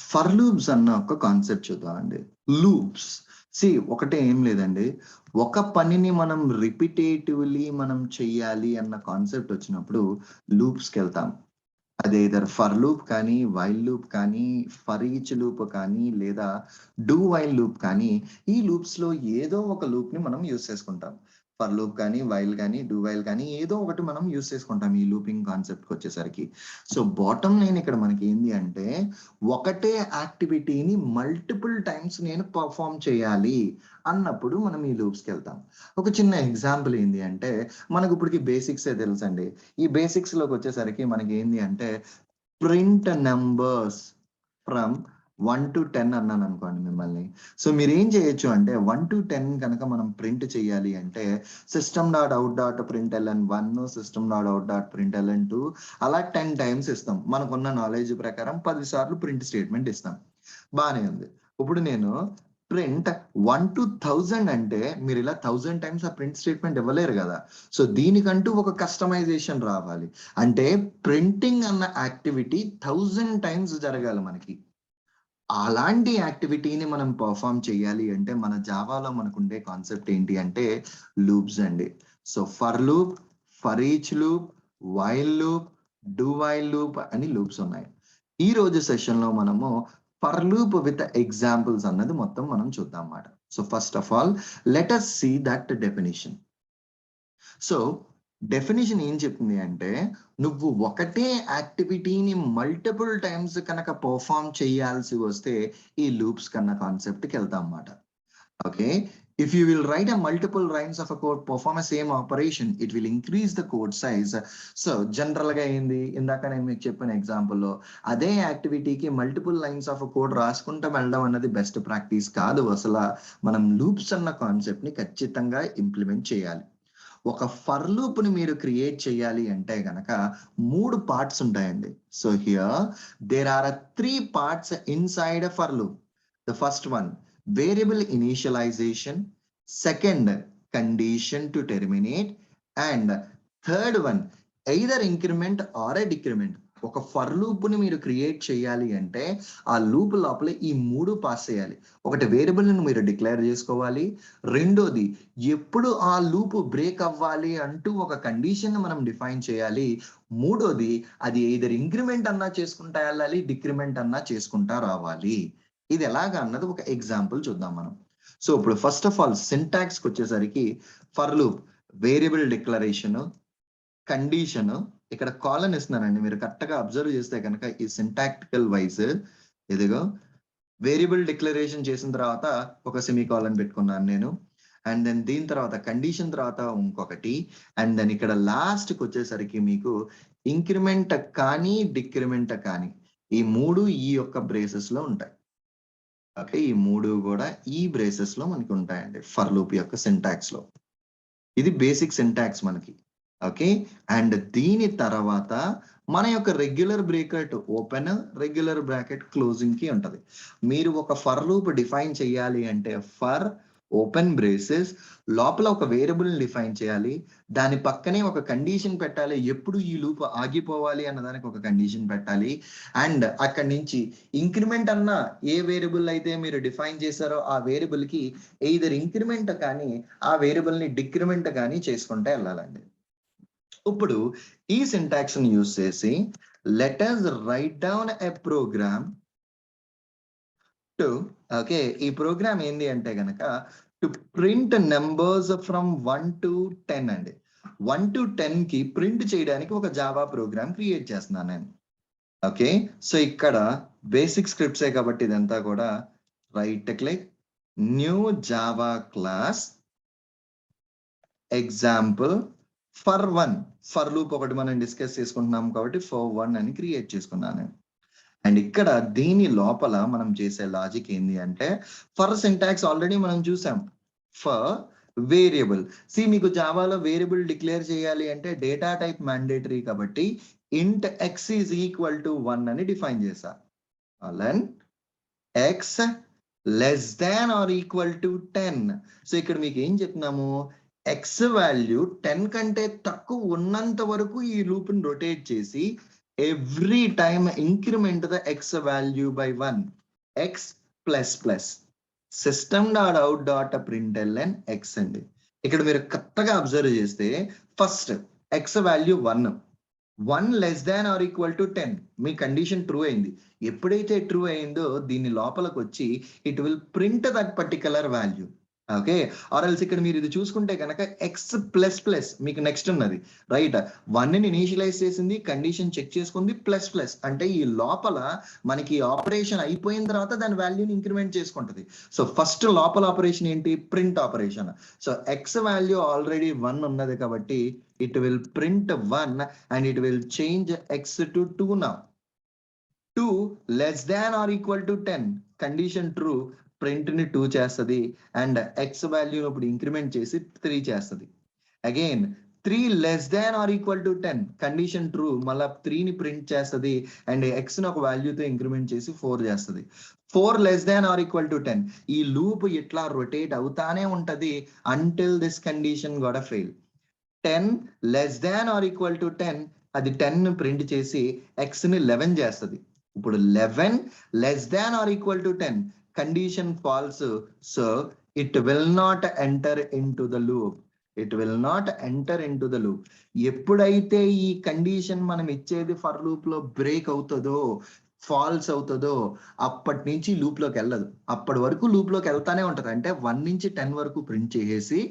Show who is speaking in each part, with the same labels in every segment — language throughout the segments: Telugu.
Speaker 1: ఫర్ లూప్స్ అన్న ఒక కాన్సెప్ట్ చూద్దామండి. లూప్స్ ఒకటే ఏం లేదండి. ఒక పనిని మనం రిపిటేటివ్లీ మనం చెయ్యాలి అన్న కాన్సెప్ట్ వచ్చినప్పుడు లూప్స్కి వెళ్తాం. అది ఐదర్ ఫర్ లూప్ కానీ, వైల్ లూప్ కానీ, ఫర్ ఈచ్ లూప్ కానీ, లేదా డూ వైల్ లూప్ కానీ, ఈ లూప్స్ లో ఏదో ఒక లూప్ ని మనం యూస్ చేసుకుంటాం. ఫర్ లూప్ కానీ, వైల్ కానీ, డూ వైల్ కానీ ఏదో ఒకటి మనం యూస్ చేసుకుంటాం ఈ లూపింగ్ కాన్సెప్ట్కి వచ్చేసరికి. సో బాటమ్ లైన్ ఇక్కడ మనకి ఏంది అంటే, ఒకటే యాక్టివిటీని మల్టిపుల్ టైమ్స్ నేను పర్ఫామ్ చేయాలి అన్నప్పుడు మనం ఈ లూప్స్కి వెళ్తాం. ఒక చిన్న ఎగ్జాంపుల్ ఏంది అంటే, మనకు ఇప్పటికి బేసిక్సే తెలుసండి. ఈ బేసిక్స్ లోకి వచ్చేసరికి మనకి ఏంది అంటే, ప్రింట్ నెంబర్స్ ఫ్రమ్ 1 to 10 అన్నాను అనుకోండి మిమ్మల్ని. సో మీరు ఏం చేయొచ్చు అంటే 1 to 10 కనుక మనం ప్రింట్ చేయాలి అంటే system.out.println1 system.out.println2 అలా 10 టైమ్స్ ఇస్తాం. మనకున్న నాలెడ్జ్ ప్రకారం 10 సార్లు ప్రింట్ స్టేట్మెంట్ ఇస్తాం. బానే ఉంది. ఇప్పుడు నేను ప్రింట్ 1 to 1000 అంటే మీరు ఇలా 1000 టైమ్స్ ఆ ప్రింట్ స్టేట్మెంట్ ఇవ్వలేరు కదా. సో దీనికంటూ ఒక కస్టమైజేషన్ రావాలి. అంటే ప్రింటింగ్ అన్న యాక్టివిటీ 1000 టైమ్స్ జరగాలి మనకి. అలాంటి యాక్టివిటీని మనం పర్ఫామ్ చేయాలి అంటే మన జావాలో మనకు ఉండే కాన్సెప్ట్ ఏంటి అంటే లూప్స్ అండి. So for loop, for each loop, while loop, do while loop అని లూప్స్ ఉన్నాయి. ఈ రోజు సెషన్ లో మనము ఫర్ లూప్ విత్ ఎగ్జాంపుల్స్ అన్నది మొత్తం మనం చూద్దాం అన్నమాట. So first of all let us see that definition. So definition ఏం చెప్తుంది అంటే, నువ్వు ఒకటే యాక్టివిటీని మల్టిపుల్ టైమ్స్ కనుక పర్ఫామ్ చేయాల్సి వస్తే ఈ లూప్స్ కన్నా కాన్సెప్ట్కి వెళ్తాం అన్నమాట. Okay, if you will write a multiple lines of a code perform a same operation, it will increase the code size. So general గా ఏంది, ఇందాక నేను మీకు చెప్పిన ఎగ్జాంపుల్లో అదే యాక్టివిటీకి మల్టిపుల్ లైన్స్ ఆఫ్ కోడ్ రాసుకుంటూ వెళ్ళడం అన్నది బెస్ట్ ప్రాక్టీస్ కాదు. అసలు మనం లూప్స్ అన్న కాన్సెప్ట్ ని ఖచ్చితంగా ఇంప్లిమెంట్ చేయాలి. ఒక ఫర్ లూప్ ని మీరు క్రియేట్ చేయాలి అంటే గనక 3 పార్ట్స్ ఉంటాయండి. So here there are 3 parts inside for loop. The first one variable initialisation, second condition to terminate, and third one either increment or a decrement. ఒక ఫర్ లూప్ ని మీరు క్రియేట్ చేయాలి అంటే ఆ లూప్ లోపల ఈ 3 పాస్ చేయాలి. ఒకటి వేరియబుల్ ని మీరు డిక్లేర్ చేసుకోవాలి, రెండోది ఎప్పుడు ఆ లూప్ బ్రేక్ అవ్వాలి అంటూ ఒక కండిషన్ మనం డిఫైన్ చేయాలి, మూడోది అది ఎయిదర్ ఇంక్రిమెంట్ అన్నా చేసుకుంటా వెళ్ళాలి, డిక్రిమెంట్ అన్నా చేసుకుంటా రావాలి. ఇది ఎలాగా అన్నది ఒక ఎగ్జాంపుల్ చూద్దాం మనం. సో ఇప్పుడు ఫస్ట్ ఆఫ్ ఆల్ సింటాక్స్ కి వచ్చేసరికి for loop variable declaration, condition, ఇక్కడ కాలన్ ఇస్తున్నానండి. మీరు కరెక్ట్ గా అబ్జర్వ్ చేస్తే కనుక ఈ సింటాక్టికల్ వైజ్ ఇదిగో వేరియబుల్ డిక్లరేషన్ చేసిన తర్వాత ఒక సెమీ కాలన్ పెట్టుకున్నాను నేను, అండ్ దెన్ దీని తర్వాత కండిషన్ తర్వాత ఇంకొకటి, అండ్ దెన్ ఇక్కడ లాస్ట్ కి వచ్చేసరికి మీకు ఇంక్రిమెంట్ కానీ డిక్రిమెంట్ కానీ ఈ 3 ఈ యొక్క బ్రేసెస్ లో ఉంటాయి. ఓకే, ఈ 3 కూడా ఈ బ్రేసెస్ లో మనకి ఉంటాయండి ఫర్ లూప్ యొక్క సింటాక్స్ లో. ఇది బేసిక్ సింటాక్స్ మనకి. ఓకే, అండ్ దీని తర్వాత మన యొక్క regular bracket open, regular bracket closing కి ఉంటది. మీరు ఒక ఫర్ లూప్ డిఫైన్ చేయాలి అంటే ఫర్ ఓపెన్ బ్రేసెస్ లోపల ఒక వేరియబుల్ డిఫైన్ చేయాలి, దాని పక్కనే ఒక కండిషన్ పెట్టాలి, ఎప్పుడు ఈ లూప్ ఆగిపోవాలి అన్నదానికి ఒక కండిషన్ పెట్టాలి, అండ్ అక్కడి నుంచి ఇంక్రిమెంట్ అన్న ఏ వేరియబుల్ అయితే మీరు డిఫైన్ చేశారో ఆ వేరియబుల్ కి ఎయిదర్ ఇంక్రిమెంట్ కానీ ఆ వేరియబుల్ ని డిక్రిమెంట్ కానీ చేసుకుంటే వెళ్ళాలండి. ఇప్పుడు ఈ సింటాక్స్ ని యూజ్ చేసి let us write down a program to, okay, ఈ ప్రోగ్రామ్ ఏంది అంటే గనక to print numbers from 1 to 10 అండి. 1 to 10 కి ప్రింట్ చేయడానికి ఒక జావా ప్రోగ్రామ్ క్రియేట్ చేస్తున్నాను నేను. ఓకే, సో ఇక్కడ బేసిక్ స్క్రిప్ట్సే కాబట్టి ఇదంతా కూడా right click new Java class example for 1. For loop ఒకటి మనం డిస్కస్ చేసుకుంటున్నాం కాబట్టి ఫర్ 1 అని క్రియేట్ చేసుకున్నాను. అండ్ ఇక్కడ దీని లోపల మనం చేసే లాజిక్ ఏంది అంటే ఫర్ సింటాక్స్ ఆల్రెడీ మనం చూసాం. ఫర్ వేరియబుల్, మీకు జావాలో వేరియబుల్ డిక్లేర్ చేయాలి అంటే డేటా టైప్ మ్యాండేటరీ కాబట్టి ఇంట్ ఎక్స్ ఈజ్ ఈక్వల్ టు 1 అని డిఫైన్ చేశా. అలన్ x less than or equal to 10. So ఇక్కడ మీకు ఏం చెప్తున్నాము, ఎక్స్ వాల్యూ 10 కంటే తక్కువ ఉన్నంత వరకు ఈ లూప్ ని రొటేట్ చేసి every time increment the X value by 1, X plus plus system dot out dot println X అండి. ఇక్కడ మీరు కరెక్ట్గా అబ్జర్వ్ చేస్తే first X value 1 less than or equal to 10 me condition true అయింది. ఎప్పుడైతే ట్రూ అయిందో దీని లోపలికి వచ్చి it will print that particular value. Okay, or else ఇక్కడ మీరు ఇది చూసుకుంటే కనుక ఎక్స్ ప్లస్ ప్లస్ మీకు నెక్స్ట్ ఉన్నది రైట్. 1ని ఇనీషియలైజ్ చేసింది, కండిషన్ చెక్ చేసుకుంది, ప్లస్ ప్లస్ అంటే ఈ లోపల మనకి ఆపరేషన్ అయిపోయిన తర్వాత దాని వాల్యూని ఇంక్రిమెంట్ చేసుకుంటది. సో ఫస్ట్ లోపల ఆపరేషన్ ఏంటి? Print operation. So X value already 1 ఉన్నది కాబట్టి it will print 1 and it will change x to 2 now. 2 less than or equal to 10 condition true, print ni 2 చేస్తది and x value ఇప్పుడు ఇంక్రిమెంట్ చేసి 3 చేస్తది. Again 3 less than or equal to 10 condition true, మళ్ళీ 3ని ప్రింట్ చేస్తుంది అండ్ ఎక్స్ ని ఒక వాల్యూతో ఇంక్రిమెంట్ చేసి 4 చేస్తుంది. 4 less than or equal to 10 ఈ లూప్ ఇట్లా రొటేట్ అవుతానే ఉంటది until this condition got fail. 10 less than or equal to 10 అది 10 ప్రింట్ చేసి ఎక్స్ ని 11 చేస్తుంది. ఇప్పుడు 11 less than or equal to 10 condition false, so it will not enter in to the loop. It will not enter in to the loop. ఎప్పుడైతే ఈ కండిషన్ మనం ఇచ్చేది ఫర్ లూప్ లో బ్రేక్ అవుతుందో, ఫాల్స్ అవుతుందో అప్పటి నుంచి లూప్ లోకి వెళ్ళదు. అప్పటి వరకు లూప్ లోకి వెళ్తానే ఉంటది. అంటే 1 నుంచి 10 వరకు ప్రింట్ చేసేసి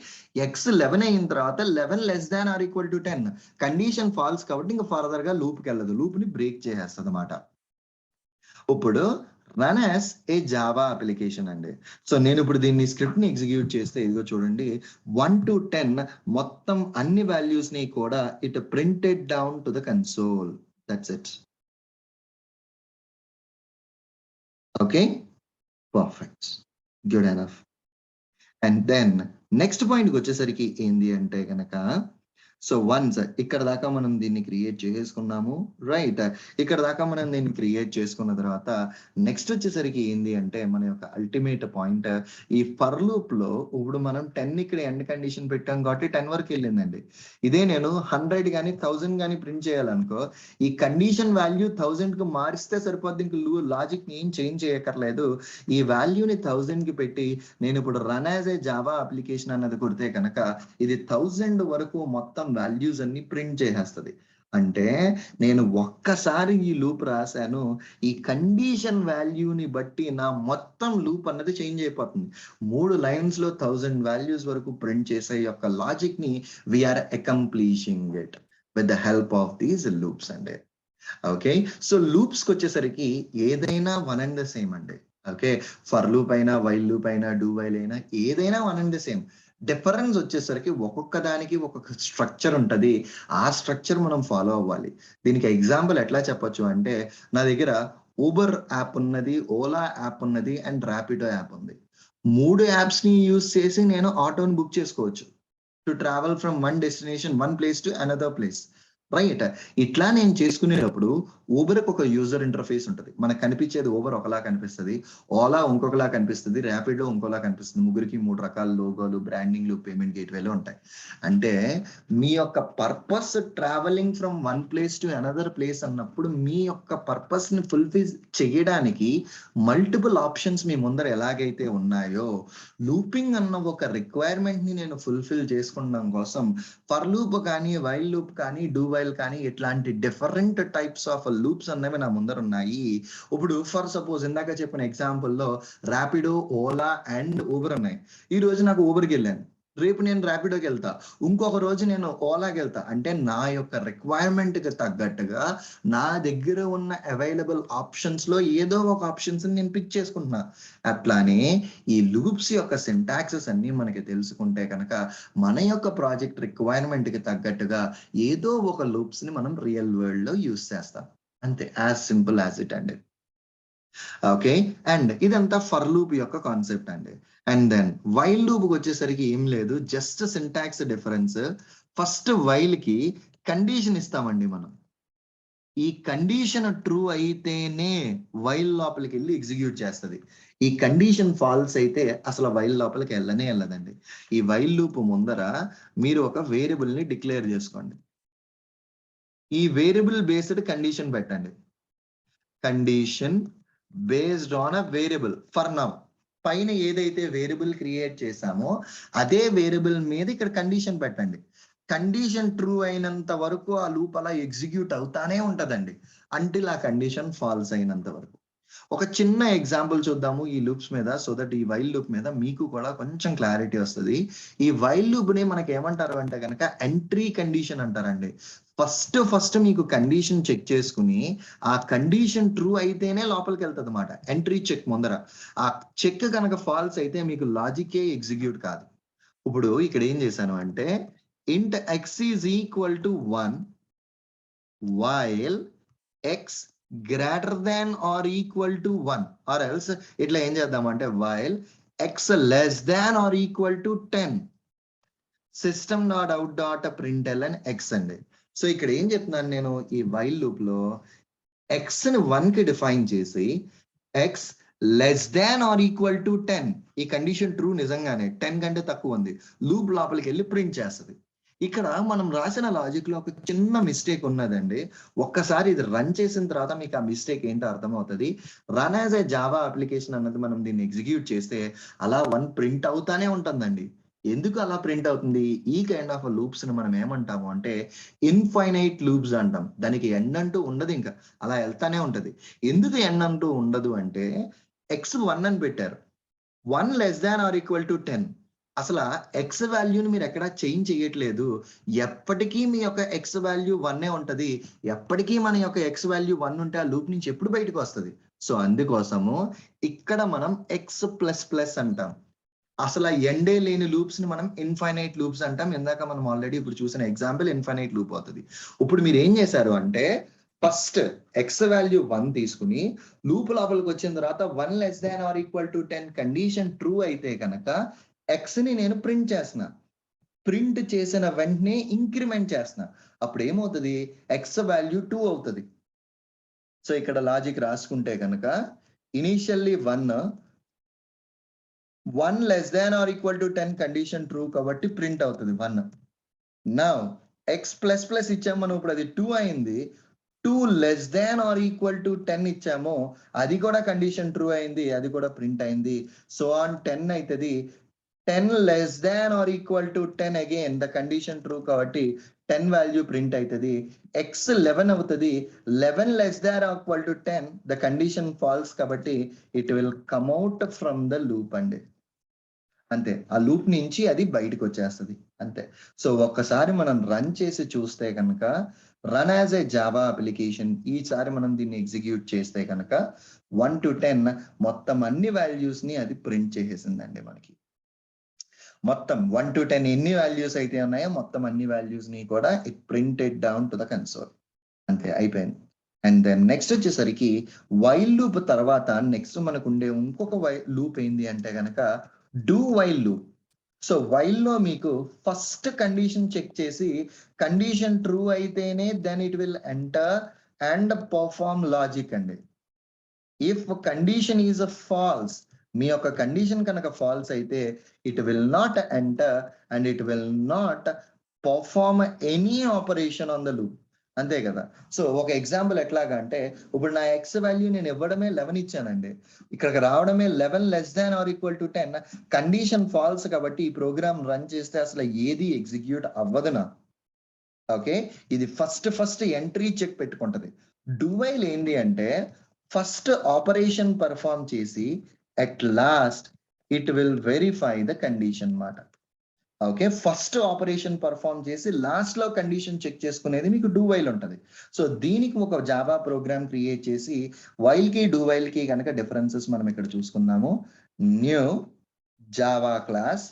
Speaker 1: ఎక్స్ 11 అయిన తర్వాత 11 less than or equal to 10 condition false కాబట్టి ఇంకా ఫర్దర్ గా లూప్ కి వెళ్ళదు, లూప్ ని బ్రేక్ చేసేస్తుంది అనమాట. ఇప్పుడు run as a Java application అండి. సో నేను ఇప్పుడు దీన్ని స్క్రిప్ట్ ని ఎగ్జిక్యూట్ చేస్తే ఇదిగో చూడండి 1 to 10 మొత్తం అన్ని వాల్యూస్ ని కూడా it printed down to the console. That's it. Okay, perfect, good enough. And then next పాయింట్కి వచ్చేసరికి ఏంది అంటే కనుక, సో వన్స్ ఇక్కడ దాకా మనం దీన్ని క్రియేట్ చేసుకున్నాము రైట్. ఇక్కడ దాకా మనం దీన్ని క్రియేట్ చేసుకున్న తర్వాత నెక్స్ట్ వచ్చేసరికి ఏంది అంటే మన యొక్క అల్టిమేట్ పాయింట్, ఈ ఫర్ లూప్ లో ఇప్పుడు మనం 10 ఇక్కడ ఎండ్ కండిషన్ పెట్టాం కాబట్టి 10 వరకు వెళ్ళిందండి. ఇదే నేను 100 కానీ 1000 కానీ ప్రింట్ చేయాలనుకో ఈ కండిషన్ వాల్యూ 1000 కి మారిస్తే సరిపోద్ది, ఇంక లాజిక్ ని ఏం చేంజ్ చేయక్కర్లేదు. ఈ వాల్యూని 1000 కి పెట్టి నేను ఇప్పుడు run as a Java application అన్నది కొడితే కనుక ఇది 1000 వరకు మొత్తం వాల్యూస్ అన్ని ప్రింట్ చేసేస్తుంది. అంటే నేను ఒక్కసారి ఈ లూప్ రాశాను, ఈ కండిషన్ వాల్యూని బట్టి నా మొత్తం లూప్ అన్నది చేంజ్ అయిపోతుంది. 3 లైన్స్ లో 1000 వాల్యూస్ వరకు ప్రింట్ చేసే యొక్క లాజిక్ ని we are accomplishing it with the help of these loops అండి. ఓకే, సో లూప్స్ కి వచ్చేసరికి ఏదైనా వన్ అండ్ ద సేమ్ అండి. ఓకే, ఫర్ లూప్ అయినా, వైల్ లూప్ అయినా, డూ వైల్ అయినా ఏదైనా one and the same. Difference వచ్చేసరికి ఒక్కొక్క దానికి ఒక్కొక్క స్ట్రక్చర్ ఉంటుంది, ఆ స్ట్రక్చర్ మనం ఫాలో అవ్వాలి. దీనికి ఎగ్జాంపుల్ ఎట్లా చెప్పొచ్చు అంటే, నా దగ్గర ఊబర్ యాప్ ఉన్నది, ఓలా యాప్ ఉన్నది అండ్ ర్యాపిడో యాప్ ఉంది. 3 యాప్స్ ని యూజ్ చేసి నేను ఆటోని బుక్ చేసుకోవచ్చు to travel from one destination, one place to another place right. ఇట్లా నేను చేసుకునేటప్పుడు ఊబర్కి ఒక యూజర్ ఇంటర్ఫేస్ ఉంటుంది, మనకు కనిపించేది ఊబర్ ఒకలా కనిపిస్తుంది, ఓలా ఇంకొకలా కనిపిస్తుంది, ర్యాపిడో ఇంకోలా కనిపిస్తుంది. ముగ్గురికి 3 రకాల లోగోలు, బ్రాండింగ్లు, పేమెంట్ గేట్వేలు ఉంటాయి. అంటే మీ యొక్క purpose travelling from one place to another place అన్నప్పుడు మీ యొక్క పర్పస్ ని ఫుల్ఫిల్ చేయడానికి మల్టిపుల్ ఆప్షన్స్ మీ ముందర ఎలాగైతే ఉన్నాయో, లూపింగ్ అన్న ఒక రిక్వైర్మెంట్ ని నేను ఫుల్ఫిల్ చేసుకోవడం కోసం ఫర్ లూప్ కానీ, వైల్ లూప్ కానీ, డూ వైల్ కానీ ఇట్లాంటి డిఫరెంట్ టైప్స్ ఆఫ్ లూప్స్ అన్నవి నా ముందర ఉన్నాయి. ఇప్పుడు ఫర్ సపోజ్ ఇందాక చెప్పిన ఎగ్జాంపుల్లో ర్యాపిడో, ఓలా అండ్ ఊబర్ ఉన్నాయి. ఈ రోజు నాకు ఊబర్కి వెళ్ళాను, రేపు నేను ర్యాపిడోకి వెళ్తా, ఇంకొక రోజు నేను ఓలాకి వెళ్తా. అంటే నా యొక్క రిక్వైర్మెంట్ కి తగ్గట్టుగా నా దగ్గర ఉన్న అవైలబుల్ ఆప్షన్స్ లో ఏదో ఒక ఆప్షన్స్ నేను పిక్ చేసుకుంటున్నా. అట్లానే ఈ లూప్స్ యొక్క సింటాక్సెస్ అన్ని మనకి తెలుసుకుంటే కనుక మన యొక్క ప్రాజెక్ట్ రిక్వైర్మెంట్ కి తగ్గట్టుగా ఏదో ఒక లూప్స్ ని మనం రియల్ వరల్డ్ లో యూస్ చేస్తాం. అంతే, యాజ్ సింపుల్ యాజ్ ఇట్ అండి. ఓకే, అండ్ ఇదంతా ఫర్ లూప్ యొక్క కాన్సెప్ట్ అండి. అండ్ దెన్ వైల్ లూప్ వచ్చేసరికి ఏం లేదు, just syntax difference. First while కి కండిషన్ ఇస్తామండి మనం. ఈ కండిషన్ ట్రూ అయితేనే వైల్ లోపలికి వెళ్ళి ఎగ్జిక్యూట్ చేస్తుంది. ఈ కండిషన్ ఫాల్స్ అయితే అసలు వైల్ లోపలికి వెళ్ళదండి. ఈ వైల్ లూప్ ముందర మీరు ఒక వేరియబుల్ ని డిక్లేర్ చేసుకోండి. ఈ వేరియబుల్ బేస్డ్ కండిషన్ పెట్టండి. Condition based on a variable for now. పైన ఏదైతే వేరియబుల్ క్రియేట్ చేసామో అదే వేరియబుల్ మీద ఇక్కడ కండిషన్ పెట్టండి. కండిషన్ ట్రూ అయినంత వరకు ఆ లూప్ అలా ఎగ్జిక్యూట్ అవుతానే ఉంటదండి, అంటిల్ ఆ కండిషన్ ఫాల్స్ అయినంత వరకు. ఒక చిన్న ఎగ్జాంపుల్ చూద్దాము ఈ లూప్స్ మీద, సో దట్ ఈ వైల్ లూప్ మీద మీకు కూడా కొంచెం క్లారిటీ వస్తుంది. ఈ వైల్ లూప్ ని మనకి ఏమంటారు అంటే కనుక ఎంట్రీ కండిషన్ అంటారండి. ఫస్ట్ మీకు కండిషన్ చెక్ చేసుకుని ఆ కండిషన్ ట్రూ అయితేనే లోపలికి వెళ్తుంది అనమాట. ఎంట్రీ చెక్ ముందర ఆ చెక్ కనుక ఫాల్స్ అయితే మీకు లాజికే ఎగ్జిక్యూట్ కాదు. ఇప్పుడు ఇక్కడ ఏం చేశాను అంటే ఇంట్ x is equal to 1 while X greater than or equal to 1, or else ఇట్లా ఏం చేద్దామంటే while x less than or equal to 10 system dot out dot println X అండి. సో ఇక్కడ ఏం చెప్తున్నాను నేను, ఈ వైల్ లూప్ లో ఎక్స్ ని 1 కి డిఫైన్ చేసి X less than or equal to 10, ఈ కండిషన్ ట్రూ నిజంగానే 10 కంటే తక్కువ ఉంది, లూప్ లోపలికి వెళ్ళి ప్రింట్ చేస్తుంది. ఇక్కడ మనం రాసిన లాజిక్ లో ఒక చిన్న మిస్టేక్ ఉన్నదండి. ఒక్కసారి ఇది రన్ చేసిన తర్వాత మీకు ఆ మిస్టేక్ ఏంటో అర్థమవుతుంది. Run as a Java application అన్నది మనం దీన్ని ఎగ్జిక్యూట్ చేస్తే అలా 1 ప్రింట్ అవుతానే ఉంటుందండి. ఎందుకు అలా ప్రింట్ అవుతుంది? ఈ కైండ్ ఆఫ్ లూప్స్ ని మనం ఏమంటాము అంటే ఇన్ఫైనైట్ లూప్స్ అంటాం. దానికి ఎండ్ అంటూ ఉండదు, ఇంకా అలా వెళ్తానే ఉంటది. ఎందుకు ఎండ్ అంటూ ఉండదు అంటే ఎక్స్ 1 అని పెట్టారు, 1 less than or equal to 10. అసలు ఎక్స్ వాల్యూని మీరు ఎక్కడా చేంజ్ చేయట్లేదు. ఎప్పటికీ మీ యొక్క ఎక్స్ వాల్యూ 1 ఉంటది. ఎప్పటికీ మన యొక్క ఎక్స్ వాల్యూ 1 ఉంటే ఆ లూప్ నుంచి ఎప్పుడు బయటకు వస్తుంది? సో అందుకోసము ఇక్కడ మనం ఎక్స్ ప్లస్ ప్లస్ అంటాం. అసలు ఎండే లేని లూప్స్ ని మనం ఇన్ఫైనైట్ లూప్స్ అంటాం. ఇందాక మనం ఆల్రెడీ ఇప్పుడు చూసిన ఎగ్జాంపుల్ ఇన్ఫైనైట్ లూప్ అవుతుంది. ఇప్పుడు మీరు ఏం చేశారు అంటే ఫస్ట్ ఎక్స్ వాల్యూ 1 తీసుకుని లూప్ లోపలికి వచ్చిన తర్వాత 1 less than or equal to 10 condition true అయితే కనుక ఎక్స్ ని నేను ప్రింట్ చేస్తున్నా. ప్రింట్ చేసిన వెంటనే ఇంక్రిమెంట్ చేస్తున్నా. అప్పుడు ఏమవుతుంది? ఎక్స్ వాల్యూ 2 అవుతుంది. సో ఇక్కడ లాజిక్ రాసుకుంటే కనుక initially 1 less than or equal to 10 condition true కాబట్టి ప్రింట్ అవుతుంది 1. నౌ ఎక్స్ ప్లస్ ప్లస్ ఇచ్చాము మనం, ఇప్పుడు అది 2 అయింది. 2 less than or equal to 10 ఇచ్చాము, అది కూడా కండిషన్ ట్రూ అయింది, అది కూడా ప్రింట్ అయింది. సో ఆన్ 10 అవుతుంది. 10 less than or equal to 10 again the condition true కాబట్టి 10 వాల్యూ ప్రింట్ అవుతుంది. ఎక్స్ 11 అవుతుంది. 11 less than or equal to 10 the condition false కాబట్టి it will come out from the loop అండి. అంతే, ఆ లూప్ నుంచి అది బయటకు వచ్చేస్తుంది అంతే. సో ఒక్కసారి మనం రన్ చేసి చూస్తే కనుక run as a Java application ఈసారి మనం దీన్ని ఎగ్జిక్యూట్ చేస్తే కనుక 1 to 10 మొత్తం అన్ని వాల్యూస్ ని అది ప్రింట్ చేసేసిందండి మనకి. మొత్తం 1 to 10 ఎన్ని వాల్యూస్ అయితే ఉన్నాయో మొత్తం అన్ని వాల్యూస్ ని కూడా it printed down to the console. అంతే, అయిపోయింది. అండ్ దెన్ నెక్స్ట్ వచ్చేసరికి వైల్ లూప్ తర్వాత నెక్స్ట్ మనకు ఉండే ఇంకొక లూప్ ఏంది అంటే కనుక do while loop. So while లో మీకు ఫస్ట్ కండిషన్ చెక్ చేసి కండిషన్ ట్రూ అయితేనే then it will enter and perform logic అండి. If condition is a false, మీ యొక్క కండిషన్ కనుక ఫాల్స్ అయితే it will not enter and it will not perform any operation on the loop. అంతే కదా. సో ఒక ఎగ్జాంపుల్ ఎట్లాగా అంటే ఇప్పుడు నా ఎక్స్ వాల్యూ నేను ఇవ్వడమే 11 ఇచ్చానండి, ఇక్కడికి రావడమే 11 less than or equal to 10, condition false కాబట్టి ఈ ప్రోగ్రామ్ రన్ చేస్తే అసలు ఏది ఎగ్జిక్యూట్ అవ్వదు నా. ఓకే, ఇది ఫస్ట్ ఎంట్రీ చెక్ పెట్టుకుంటది. డూవైల్ ఏంటి అంటే ఫస్ట్ ఆపరేషన్ పర్ఫార్మ్ చేసి at last it will verify the condition మాట. ఓకే, ఫస్ట్ ఆపరేషన్ పర్ఫార్మ్ చేసి లాస్ట్ లో కండిషన్ చెక్ చేసుకునేది మీకు డూ వైల్ ఉంటది. సో దీనికి ఒక జావా ప్రోగ్రామ్ క్రియేట్ చేసి వైల్ కి డూ వైల్ కి కనుక డిఫరెన్సెస్ మనం ఇక్కడ చూసుకుందాము. New Java class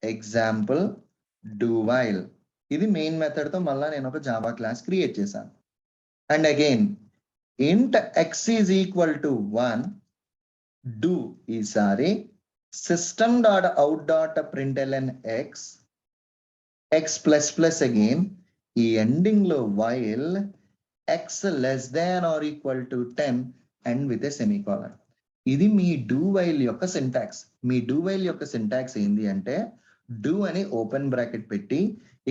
Speaker 1: example do while, ఇది మెయిన్ మెథడ్ తో మళ్ళా నేను ఒక జావా క్లాస్ క్రియేట్ చేశాను. And again int x is equal to 1 do ఈసారి system dot out dot println x x plus plus again ఈ ఎండింగ్ లో while x less than or equal to 10 and with a semicolon. ఇది మీ డూ వైల్ యొక్క సింటాక్స్. మీ డూ వైల్ యొక్క సింటాక్స్ ఏంటి అంటే డూ అని ఓపెన్ బ్రాకెట్ పెట్టి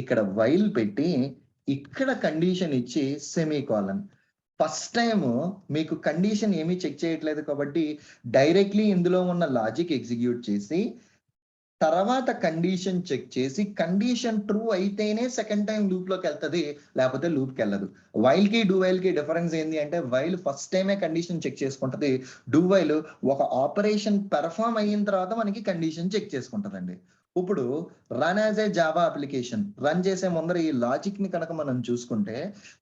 Speaker 1: ఇక్కడ వైల్ పెట్టి ఇక్కడ కండిషన్ ఇచ్చి సెమీకోలన్. ఫస్ట్ టైం మీకు కండిషన్ ఏమీ చెక్ చేయట్లేదు కాబట్టి డైరెక్ట్లీ ఇందులో ఉన్న లాజిక్ ఎగ్జిక్యూట్ చేసి తర్వాత కండిషన్ చెక్ చేసి కండిషన్ ట్రూ అయితేనే సెకండ్ టైం లూప్ లోకి వెళ్తుంది, లేకపోతే లూప్ కి వెళ్ళదు. వైల్ కి డూ వైల్ కి డిఫరెన్స్ ఏంటి అంటే వైల్ ఫస్ట్ టైమే కండిషన్ చెక్ చేసుకుంటది, డూ వైల్ ఒక ఆపరేషన్ పెర్ఫామ్ అయిన తర్వాత మనకి కండిషన్ చెక్ చేసుకుంటదండి. ఇప్పుడు run as a Java application run చేసే ముందర ఈ లాజిక్ ని కనుక మనం చూసుకుంటే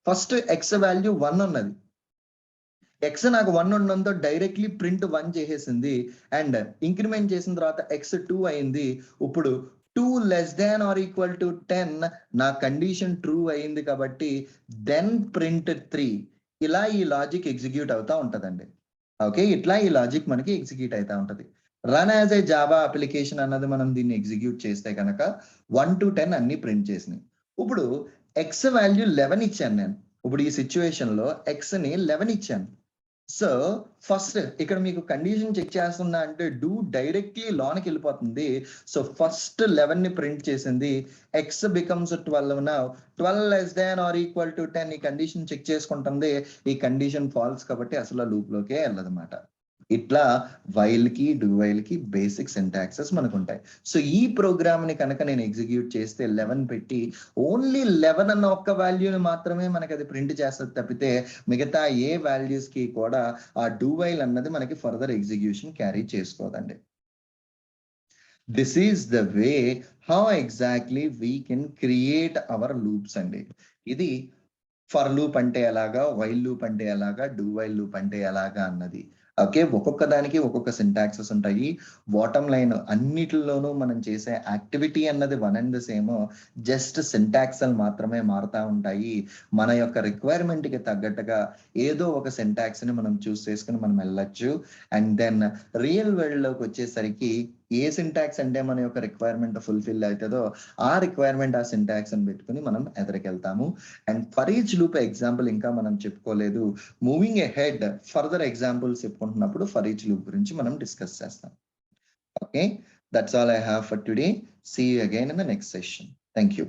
Speaker 1: ఫస్ట్ ఎక్స్ వాల్యూ 1 ఉన్నది, ఎక్స్ నాకు 1 ఉండడంతో డైరెక్ట్లీ ప్రింట్ 1 చేసేసింది అండ్ ఇంక్రిమెంట్ చేసిన తర్వాత ఎక్స్ 2 అయింది. ఇప్పుడు 2 less than or equal to 10 నా కండిషన్ ట్రూ అయింది కాబట్టి దెన్ ప్రింట్ 3. ఇలా ఈ లాజిక్ ఎగ్జిక్యూట్ అవుతా ఉంటదండి. ఓకే, ఇట్లా ఈ లాజిక్ మనకి ఎగ్జిక్యూట్ అవుతా ఉంటది. Run as a Java application అన్నది మనం దీన్ని ఎగ్జిక్యూట్ చేస్తే కనుక 1 to 10 అన్ని ప్రింట్ చేసినాయి. ఇప్పుడు ఎక్స్ వాల్యూ 11 ఇచ్చాను నేను. ఇప్పుడు ఈ సిచ్యువేషన్ లో ఎక్స్ ని 11 ఇచ్చాను. సో ఫస్ట్ ఇక్కడ మీకు కండిషన్ చెక్ చేస్తున్నా అంటే డూ డైరెక్ట్లీ లోనికి వెళ్ళిపోతుంది. సో ఫస్ట్ 11 ని ప్రింట్ చేసింది, X becomes 12 now. 12 less than or equal to 10 ఈ కండిషన్ చెక్ చేసుకుంటుంది, ఈ కండిషన్ ఫాల్స్ కాబట్టి అసలు లూప్ లోకే వెళ్ళదన్నమాట. ఇట్లా వైల్ కి డూ వైల్ కి బేసిక్ సింటాక్సెస్ మనకు ఉంటాయి. సో ఈ ప్రోగ్రామ్ ని కనుక నేను ఎగ్జిక్యూట్ చేస్తే 11 పెట్టి ఓన్లీ 11 అన్న ఒక్క వాల్యూని మాత్రమే మనకి అది ప్రింట్ చేస్తుంది తప్పితే మిగతా ఏ వాల్యూస్ కి కూడా ఆ డూ వైల్ అన్నది మనకి ఫర్దర్ ఎగ్జిక్యూషన్ క్యారీ చేసుకోదండి. This is the way how exactly we can create our loops అండి. ఇది ఫర్ లూప్ అంటే ఎలాగా, వైల్ లూప్ అంటే ఎలాగా, డూ వైల్ లూప్ అంటే ఎలాగా అన్నది. ఓకే, ఒక్కొక్క దానికి ఒక్కొక్క సింటాక్సెస్ ఉంటాయి. బాటమ్ లైన్ అన్నిటిలోనూ మనం చేసే యాక్టివిటీ అన్నది one and the same, just syntactical మాత్రమే మారుతా ఉంటాయి. మన యొక్క రిక్వైర్మెంట్ కి తగ్గట్టుగా ఏదో ఒక సింటాక్స్ ని మనం చూస్ చేసుకుని మనం వెళ్ళొచ్చు. అండ్ దెన్ రియల్ వరల్డ్ లోకి వచ్చేసరికి ఏ సింటాక్స్ అంటే మన యొక్క రిక్వైర్మెంట్ ఫుల్ఫిల్ అవుతుందో ఆ రిక్వైర్మెంట్ ఆ సింటాక్స్ అని పెట్టుకుని మనం ఎదురుకెళ్తాము. And for each loop example ఇంకా మనం చెప్పుకోలేదు. Moving ahead further examples చెప్పుకుంటున్నప్పుడు ఫర్ ఈచ్ లూప్ గురించి మనం డిస్కస్ చేస్తాం. Okay, that's all I have for today. See you again in the next session. Thank you.